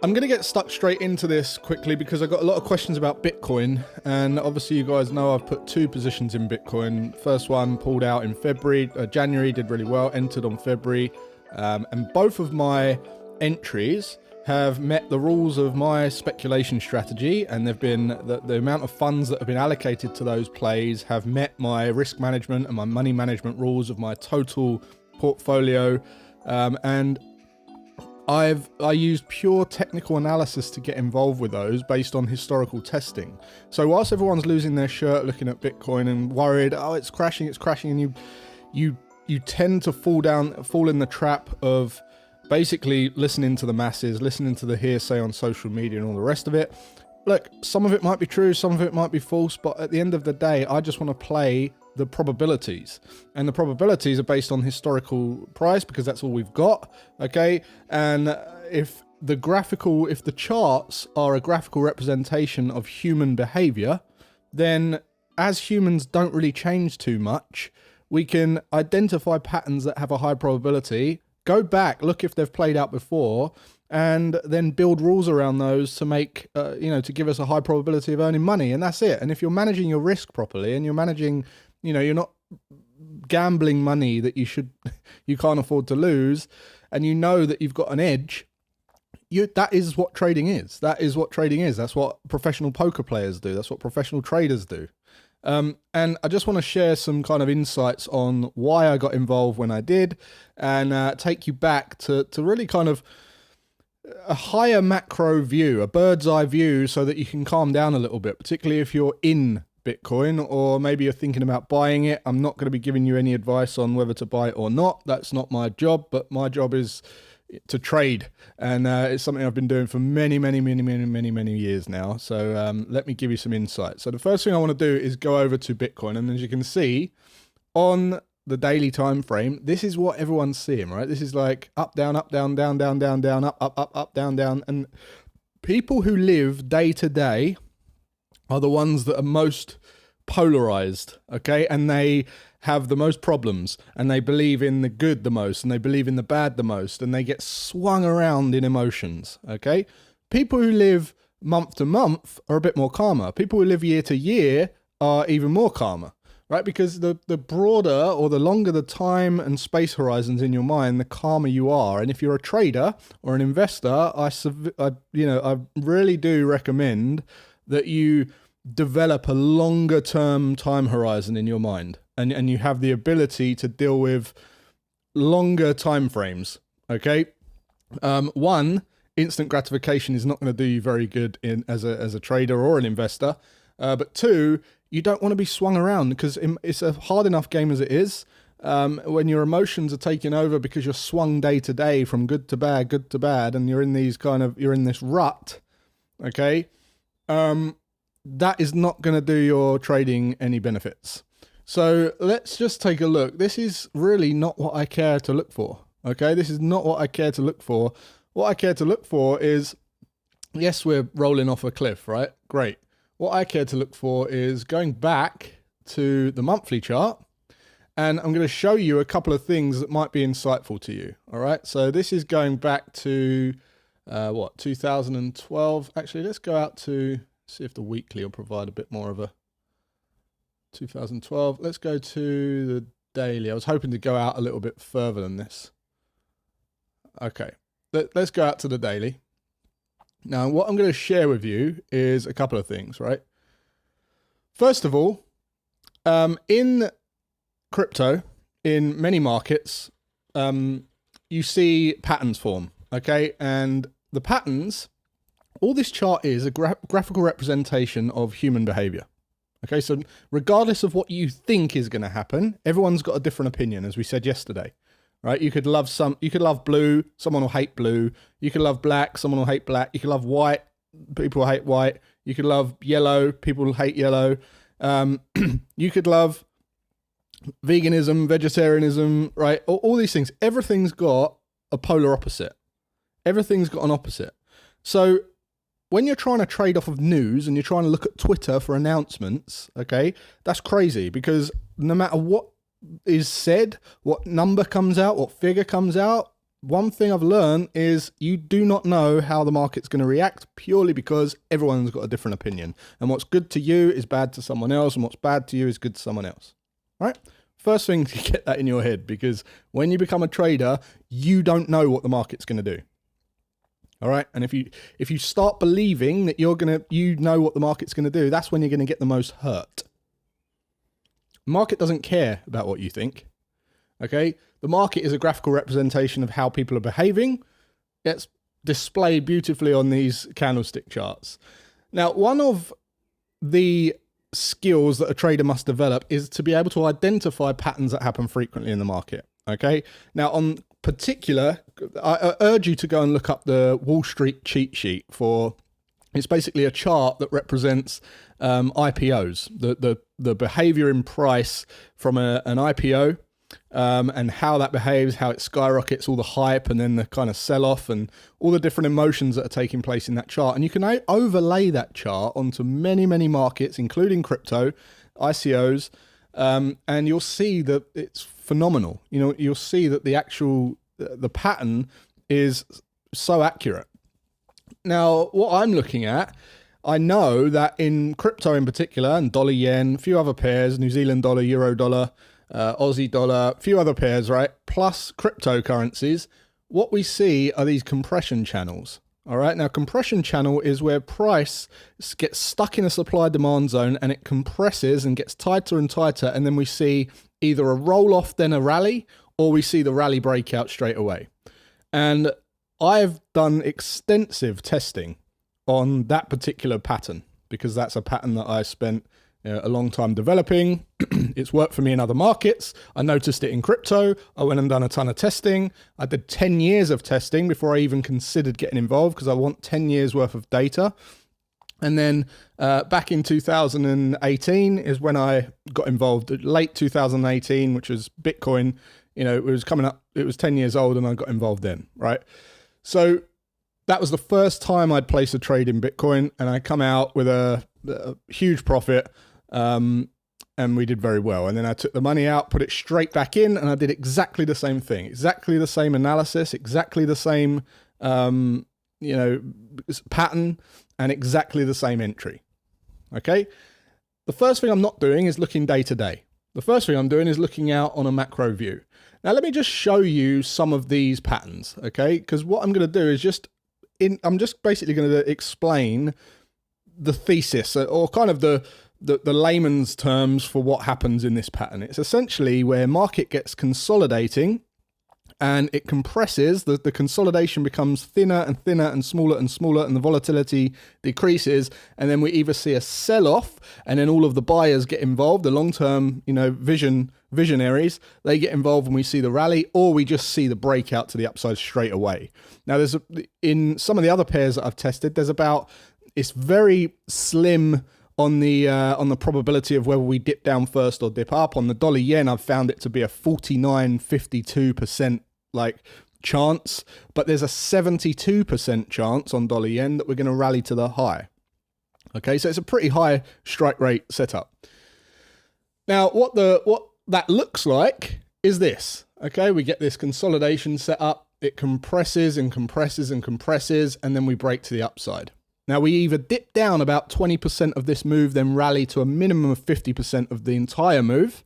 I'm going to get stuck straight into this quickly because I got a lot of questions about Bitcoin, and obviously you guys know I've put 2 positions in Bitcoin. First one pulled out in January, did really well, entered on February, and both of my entries have met the rules of my speculation strategy, and they've been the amount of funds that have been allocated to those plays have met my risk management and my money management rules of my total portfolio, and I used pure technical analysis to get involved with those based on historical testing. So whilst everyone's losing their shirt looking at Bitcoin and worried, oh, it's crashing, and you tend to fall in the trap of basically listening to the masses, listening to the hearsay on social media and all the rest of it. Look, some of it might be true, some of it might be false, but at the end of the day, I just want to play the probabilities, and the probabilities are based on historical price because that's all we've got, okay? And if the charts are a graphical representation of human behavior, then as humans don't really change too much, we can identify patterns that have a high probability, go back, look if they've played out before, and then build rules around those to make, to give us a high probability of earning money, and that's it. And if you're managing your risk properly and you're managing, you're not gambling money that you can't afford to lose, and you know that you've got an edge, that is what trading is. That's what professional poker players do. That's what professional traders do. And I just want to share some kind of insights on why I got involved when I did, and take you back to really kind of a higher macro view, a bird's eye view, so that you can calm down a little bit, particularly if you're in Bitcoin, or maybe you're thinking about buying it. I'm not going to be giving you any advice on whether to buy it or not. That's not my job, but my job is to trade, and it's something I've been doing for many years now. So let me give you some insight. So the first thing I want to do is go over to Bitcoin, and as you can see on the daily time frame, this is what everyone's seeing, right? This is like up, down, down, down, down, up, down, and people who live day to day are the ones that are most polarized, okay? And they have the most problems, and they believe in the good the most, and they believe in the bad the most, and they get swung around in emotions, okay? People who live month to month are a bit more calmer. People who live year to year are even more calmer, right? Because the broader or the longer the time and space horizons in your mind, the calmer you are. And if you're a trader or an investor, I really do recommend that you develop a longer term time horizon in your mind, and you have the ability to deal with longer time frames, okay? One, instant gratification is not going to do you very good as a trader or an investor, but 2, you don't want to be swung around, because it's a hard enough game as it is. When your emotions are taking over because you're swung day to day from good to bad, and you're in this rut, okay? That is not going to do your trading any benefits. So let's just take a look. This is really not what I care to look for, okay? This is not what I care to look for. What I care to look for is, yes, we're rolling off a cliff, right? Great. What I care to look for is going back to the monthly chart, and I'm going to show you a couple of things that might be insightful to you, all right? So this is going back to, 2012. Actually, let's go out to, see if the weekly will provide a bit more of a 2012. Let's go to the daily. I was hoping to go out a little bit further than this. Okay, let's go out to the daily. Now, what I'm going to share with you is a couple of things, right? First of all, in crypto, in many markets, you see patterns form, okay? And the patterns, all this chart is a graphical representation of human behavior. Okay, so regardless of what you think is going to happen, everyone's got a different opinion, as we said yesterday, right? You could love blue, someone will hate blue. You could love black, someone will hate black. You could love white, people will hate white. You could love yellow, people will hate yellow. You could love veganism, vegetarianism, right? All these things. Everything's got a polar opposite. Everything's got an opposite. So when you're trying to trade off of news and you're trying to look at Twitter for announcements, okay, that's crazy, because no matter what is said, what number comes out, what figure comes out, one thing I've learned is you do not know how the market's going to react purely because everyone's got a different opinion. And what's good to you is bad to someone else, and what's bad to you is good to someone else. All right? First thing to get that in your head, because when you become a trader, you don't know what the market's going to do. All right? And if you start believing that you know what the market's going to do, that's when you're going to get the most hurt. The market doesn't care about what you think. Okay? The market is a graphical representation of how people are behaving. It's displayed beautifully on these candlestick charts. Now, one of the skills that a trader must develop is to be able to identify patterns that happen frequently in the market. Okay. Now, on particular, I urge you to go and look up the Wall Street cheat sheet for. It's basically a chart that represents IPOs, the behavior in price from an IPO. And how that behaves, how it skyrockets, all the hype, and then the kind of sell-off, and all the different emotions that are taking place in that chart. And you can overlay that chart onto many, many markets, including crypto, ICOs, and you'll see that it's phenomenal. You know, you'll see that the pattern is so accurate. Now, what I'm looking at, I know that in crypto in particular, and dollar yen, a few other pairs, New Zealand dollar, euro dollar, Aussie dollar, a few other pairs, right? Plus cryptocurrencies, what we see are these compression channels. All right. Now, compression channel is where price gets stuck in a supply demand zone and it compresses and gets tighter and tighter. And then we see either a roll off, then a rally, or we see the rally breakout straight away. And I've done extensive testing on that particular pattern because that's a pattern that I spent a long time developing. It's worked for me in other markets. I noticed it in crypto. I went and done a ton of testing. I did 10 years of testing before I even considered getting involved because I want 10 years worth of data. And then back in 2018 is when I got involved. Late 2018, which was Bitcoin, you know, it was coming up, it was 10 years old and I got involved then, right? So that was the first time I'd placed a trade in Bitcoin, and I come out with a huge profit. And we did very well. And then I took the money out, put it straight back in, and I did exactly the same thing, exactly the same analysis, exactly the same, pattern, and exactly the same entry. Okay. The first thing I'm not doing is looking day to day. The first thing I'm doing is looking out on a macro view. Now, let me just show you some of these patterns. Okay. Because what I'm going to do is I'm just basically going to explain the thesis, or kind of the layman's terms for what happens in this pattern. It's essentially where market gets consolidating and it compresses, the consolidation becomes thinner and thinner and smaller, and the volatility decreases. And then we either see a sell-off and then all of the buyers get involved, the long-term, visionaries, they get involved when we see the rally, or we just see the breakout to the upside straight away. Now, in some of the other pairs that I've tested, it's very slim on the probability of whether we dip down first or dip up. On the dollar yen, I've found it to be a 52% chance, but there's a 72% chance on dollar yen that we're going to rally to the high. Okay, so it's a pretty high strike rate setup. Now, what that looks like is this. Okay, we get this consolidation set up. It compresses and compresses and compresses, and then we break to the upside. Now, we either dip down about 20% of this move, then rally to a minimum of 50% of the entire move,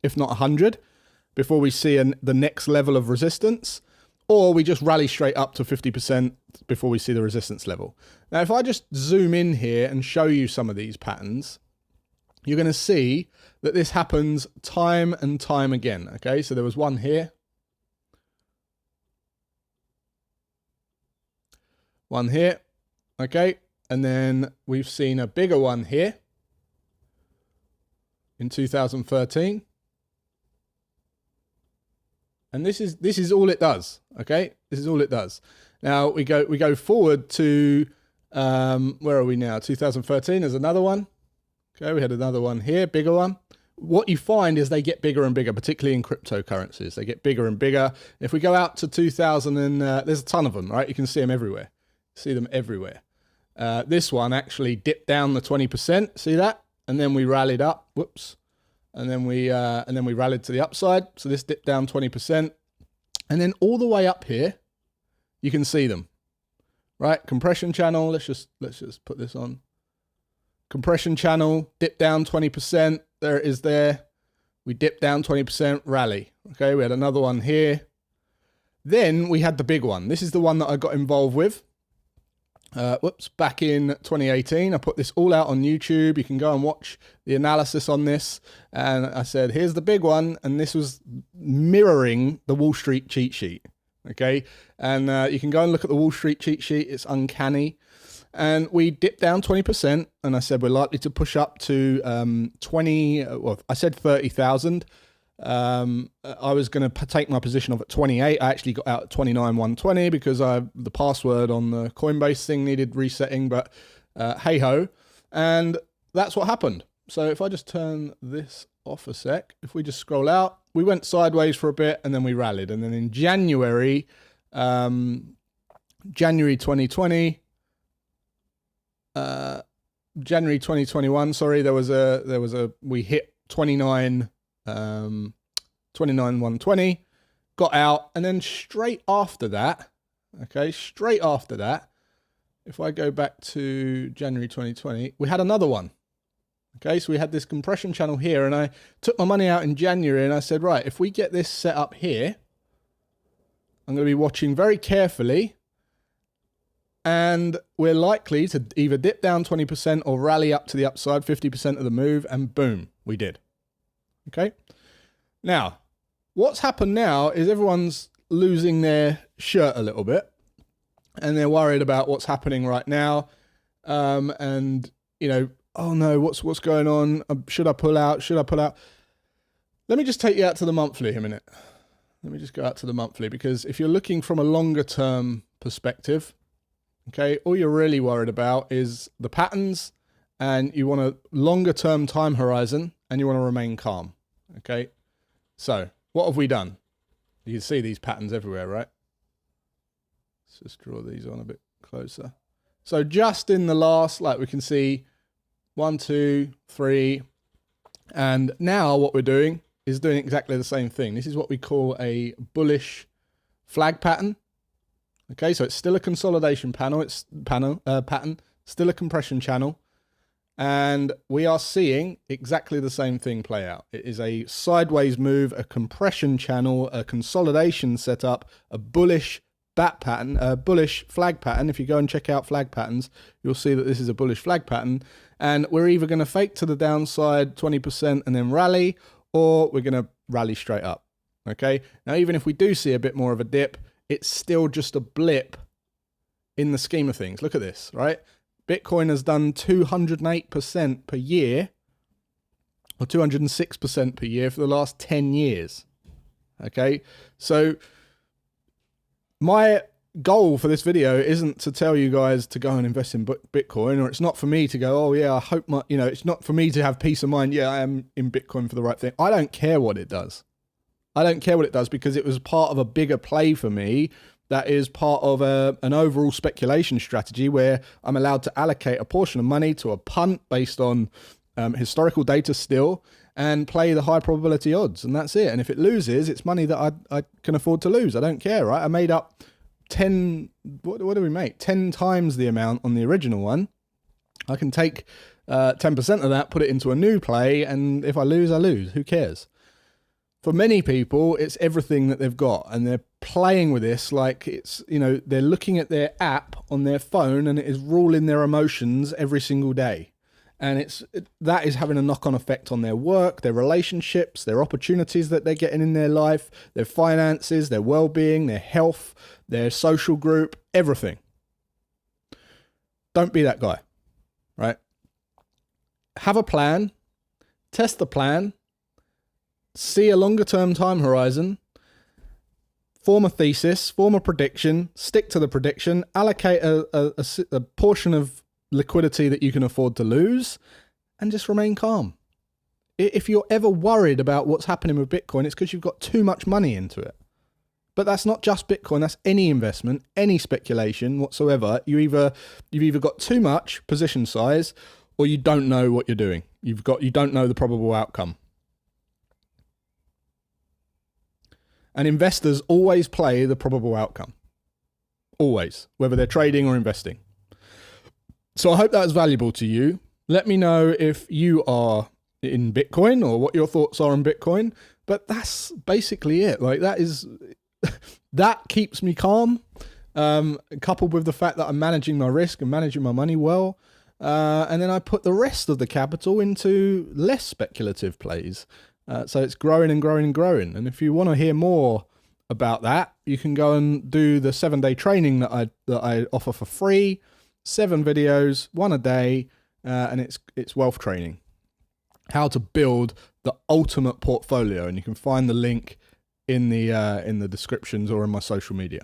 if not 100, before we see the next level of resistance, or we just rally straight up to 50% before we see the resistance level. Now, if I just zoom in here and show you some of these patterns, you're going to see that this happens time and time again. Okay, so there was one here. One here. Okay, and then we've seen a bigger one here in 2013. And this is all it does. Okay, this is all it does. Now we go forward to where are we now? 2013. There's another one. Okay, we had another one here, bigger one. What you find is they get bigger and bigger, particularly in cryptocurrencies. They get bigger and bigger. If we go out to 2000 and there's a ton of them, right? You can see them everywhere. See them everywhere. This one actually dipped down the 20%. See that? And then we rallied up. Whoops. And then we rallied to the upside. So this dipped down 20%. And then all the way up here, you can see them, right? Compression channel. Let's just put this on. Compression channel, dip down 20%. There it is there. We dipped down 20%, rally. Okay, we had another one here. Then we had the big one. This is the one that I got involved with. Back in 2018. I put this all out on YouTube. You can go and watch the analysis on this. And I said, here's the big one. And this was mirroring the Wall Street cheat sheet. Okay. And you can go and look at the Wall Street cheat sheet. It's uncanny. And we dipped down 20%. And I said, we're likely to push up to 30,000. I was going to take my position off at 28. I actually got out at 29,120 because the password on the Coinbase thing needed resetting, but hey ho. And that's what happened. So if I just turn this off a sec, if we just scroll out, we went sideways for a bit and then we rallied. And then in January 2020, January 2021, sorry, we hit 29,120, got out, and then straight after that, if I go back to January 2020, we had another one. Okay, so we had this compression channel here, and I took my money out in January, and I said, right, if we get this set up here, I'm going to be watching very carefully, and we're likely to either dip down 20% or rally up to the upside 50% of the move, and boom, we did. Okay. Now, what's happened now is everyone's losing their shirt a little bit, and they're worried about what's happening right now. And you know, oh no, what's going on? Should I pull out? Should I pull out? Let me just take you out to the monthly a minute. Let me just go out to the monthly, because if you're looking from a longer term perspective, okay, all you're really worried about is the patterns, and you want a longer term time horizon, and you want to remain calm. Okay, so what have we done? You can see these patterns everywhere, right? Let's just draw these on a bit closer. So just in the last, like we can see 1, 2, 3, and now what we're doing is doing exactly the same thing. This is what we call a bullish flag pattern. Okay, so it's still a consolidation pattern, still a compression channel. And we are seeing exactly the same thing play out. It is a sideways move, a compression channel, a consolidation setup, a bullish bat pattern, a bullish flag pattern. If you go and check out flag patterns, you'll see that this is a bullish flag pattern. And we're either going to fake to the downside 20% and then rally, or we're going to rally straight up. Okay. Now, even if we do see a bit more of a dip, it's still just a blip in the scheme of things. Look at this, right? Bitcoin has done 208% per year, or 206% per year for the last 10 years. Okay, so my goal for this video isn't to tell you guys to go and invest in Bitcoin, or it's not for me to go, oh yeah, I hope it's not for me to have peace of mind. Yeah, I am in Bitcoin for the right thing. I don't care what it does. I don't care what it does, because it was part of a bigger play for me. That is part of an overall speculation strategy where I'm allowed to allocate a portion of money to a punt based on historical data still, and play the high probability odds, and that's it. And if it loses, it's money that I can afford to lose. I don't care, right? I made up 10, what do we make? 10 times the amount on the original one. I can take 10% of that, put it into a new play, and if I lose, I lose. Who cares? For many people, it's everything that they've got, and they're playing with this like it's, they're looking at their app on their phone and it is ruling their emotions every single day. And that is having a knock-on effect on their work, their relationships, their opportunities that they're getting in their life, their finances, their well-being, their health, their social group, everything. Don't be that guy, right? Have a plan, test the plan, see a longer term time horizon, form a thesis, form a prediction, stick to the prediction, allocate a portion of liquidity that you can afford to lose, and just remain calm. If you're ever worried about what's happening with Bitcoin, it's because you've got too much money into it. But that's not just Bitcoin, that's any investment, any speculation whatsoever. You've either got too much position size, or you don't know what you're doing. You don't know the probable outcome. And investors always play the probable outcome. Always, whether they're trading or investing. So I hope that was valuable to you. Let me know if you are in Bitcoin or what your thoughts are on Bitcoin. But that's basically it. Like that keeps me calm, coupled with the fact that I'm managing my risk and managing my money well. And then I put the rest of the capital into less speculative plays. So it's growing and growing and growing. And if you want to hear more about that, you can go and do the 7-day training that I offer for free. 7 videos, 1 a day, and it's wealth training. How to build the ultimate portfolio, and you can find the link in the descriptions or in my social media.